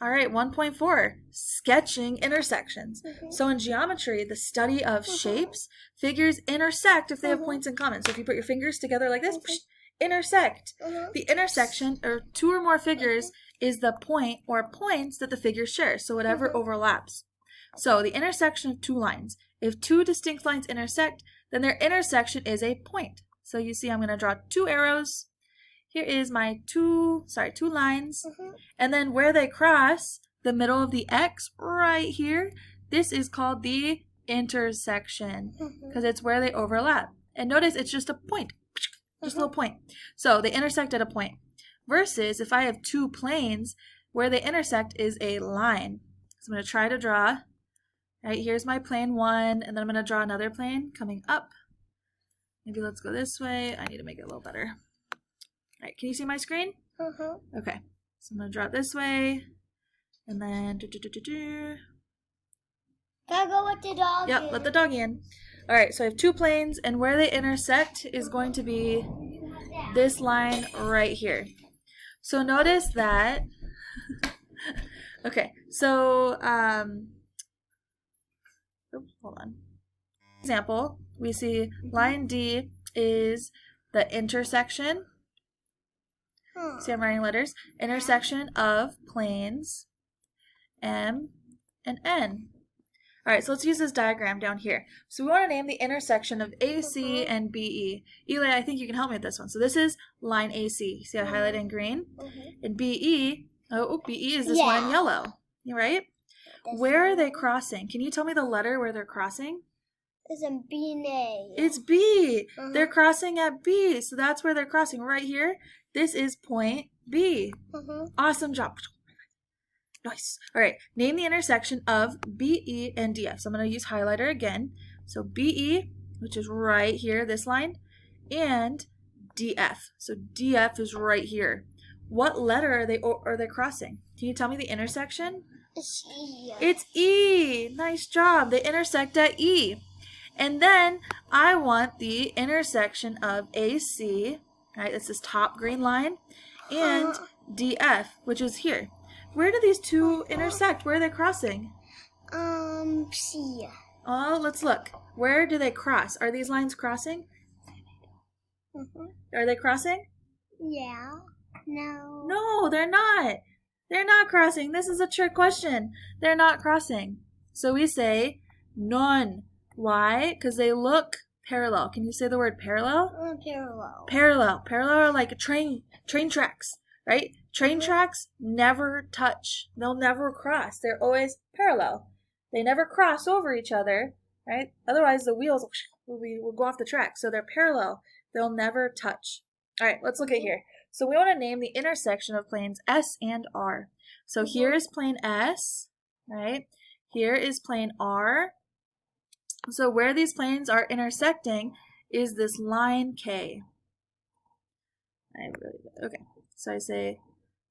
All right, 1.4, sketching intersections. So in geometry, the study of shapes, figures intersect if they have points in common. So if you put your fingers together like this, intersect. The intersection, or two or more figures, is the point or points that the figures share. So whatever overlaps. So the intersection of two lines. If two distinct lines intersect, then their intersection is a point. So you see I'm going to draw two arrows. Here is my two lines. And then where they cross, the middle of the X right here, this is called the intersection because it's where they overlap. And notice it's just a point, just a little point. So they intersect at a point. Versus if I have two planes, where they intersect is a line. So I'm going to try to draw. Right, here's my plane 1, and then I'm going to draw another plane coming up. Maybe let's go this way. I need to make it a little better. All right, can you see my screen? Okay, so I'm going to draw it this way, and then Gotta go with the dog. Yep, let the doggy in. All right, so I have two planes, and where they intersect is going to be this line right here. So notice that, okay, so, hold on. Example, we see line D is the intersection. See, I'm writing letters. Intersection of planes M and N. All right, so let's use this diagram down here. So we want to name the intersection of AC and BE. Eli, I think you can help me with this one. So this is line AC. See, I highlighted in green. And BE, BE is this one in yellow. You right? Where are they crossing? Can you tell me the letter where they're crossing? It's a B and A. It's B. They're crossing at B. So that's where they're crossing right here. This is point B. Awesome job. Nice. All right. Name the intersection of BE and DF. So I'm going to use highlighter again. So BE, which is right here, this line, and DF. So DF is right here. What letter are they crossing? Can you tell me the intersection? It's E. It's E. Nice job. They intersect at E. And then I want the intersection of AC, right? That's this top green line, and DF, which is here. Where do these two intersect? Where are they crossing? C. Oh, let's look. Where do they cross? Are these lines crossing? Are they crossing? Yeah. No. No, they're not. They're not crossing. This is a trick question. They're not crossing. So we say none. Why? Because they look parallel. Can you say the word parallel? Parallel. Parallel. Parallel are like train tracks, right? Train tracks never touch. They'll never cross. They're always parallel. They never cross over each other, right? Otherwise, the wheels will go off the track. So they're parallel. They'll never touch. All right, let's look at here. So we want to name the intersection of planes S and R. So here is plane S, right? Here is plane R. So where these planes are intersecting is this line K. Okay, so I say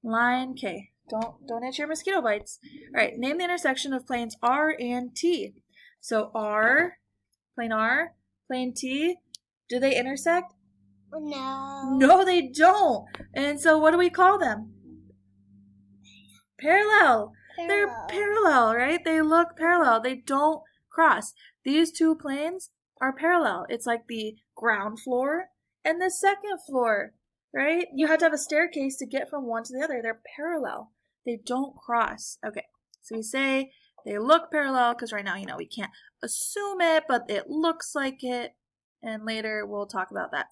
line K. Don't itch your mosquito bites. All right, name the intersection of planes R and T. So R, plane T, do they intersect? No. No, they don't. And so what do we call them? Parallel. They're parallel, right? They look parallel. They don't cross. These two planes are parallel. It's like the ground floor and the second floor, right? You have to have a staircase to get from one to the other. They're parallel. They don't cross. Okay, so we say they look parallel because right now, we can't assume it, but it looks like it. And later we'll talk about that.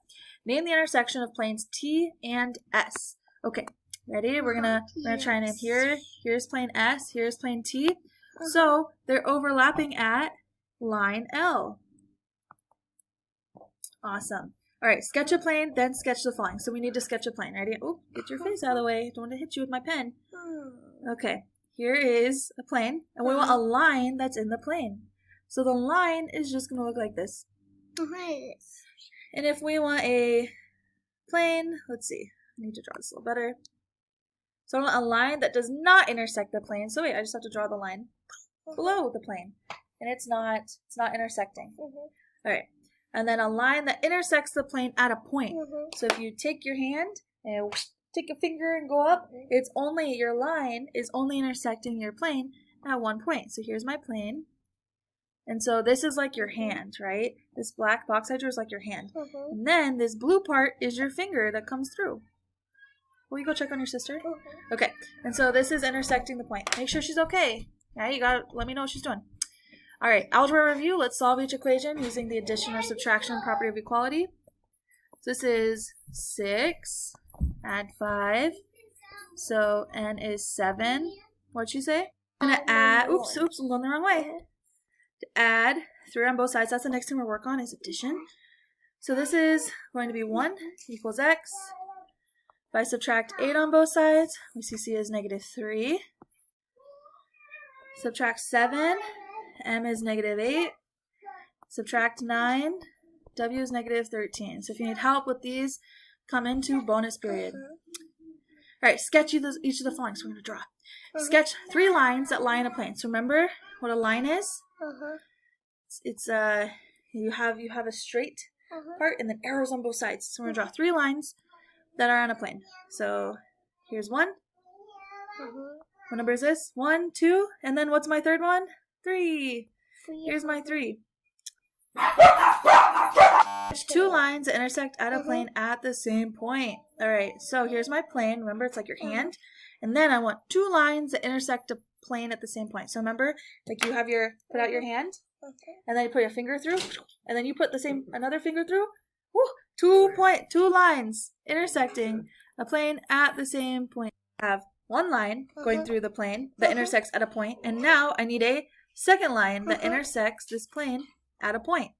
Name the intersection of planes T and S. Okay, ready? We're gonna try and name here. Here's plane S. Here's plane T. So they're overlapping at line L. Awesome. All right, sketch a plane, then sketch the following. So we need to sketch a plane. Ready? Oh, get your face out of the way. Don't want to hit you with my pen. Okay, here is a plane, and we want a line that's in the plane. So the line is just going to look like this. And if we want a plane, let's see. I need to draw this a little better. So I want a line that does not intersect the plane. So wait, I just have to draw the line below the plane. And it's not intersecting. All right. And then a line that intersects the plane at a point. So if you take your hand and take a finger and go up, it's only, your line is only intersecting your plane at one point. So here's my plane. And so this is like your hand, right? This black box edge is like your hand. And then this blue part is your finger that comes through. Will you go check on your sister? Okay. And so this is intersecting the point. Make sure she's okay. Yeah, you gotta let me know what she's doing. All right, algebra review. Let's solve each equation using the addition or subtraction property of equality. So this is 6, add 5. So n is 7. What'd you say? I'm gonna add, oops, I'm going the wrong way. To add 3 on both sides, that's the next thing we'll work on is addition. So this is going to be 1 equals x. If I subtract 8 on both sides, we see c is -3. Subtract 7, m is -8. Subtract 9, w is -13. So if you need help with these, come into bonus period. All right, sketch each of the following. So we're going to draw. Sketch 3 lines that lie in a plane. So remember what a line is? It's you have a straight part and then arrows on both sides. So we're going to draw 3 lines that are on a plane. So here's 1. What number is this? 1, 2, and then what's my third one? 3. Here's my 3. There's 2 lines that intersect at a plane at the same point. All right, so here's my plane. Remember, it's like your hand. And then I want 2 lines that intersect a plane at the same point. So remember, like you have put out your hand, and then you put your finger through, and then you put another finger through. Woo, 2 lines intersecting a plane at the same point. I have 1 line going through the plane that intersects at a point, and now I need a second line that intersects this plane at a point.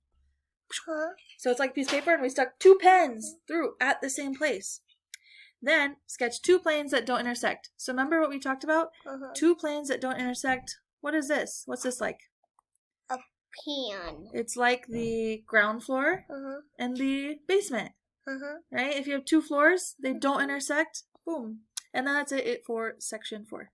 So it's like a piece of paper, and we stuck 2 pens through at the same place. Then sketch 2 planes that don't intersect. So remember what we talked about? 2 planes that don't intersect. What is this? What's this like? A pan. It's like the ground floor and the basement. Right? If you have 2 floors, they don't intersect. Boom. And that's it for section 4.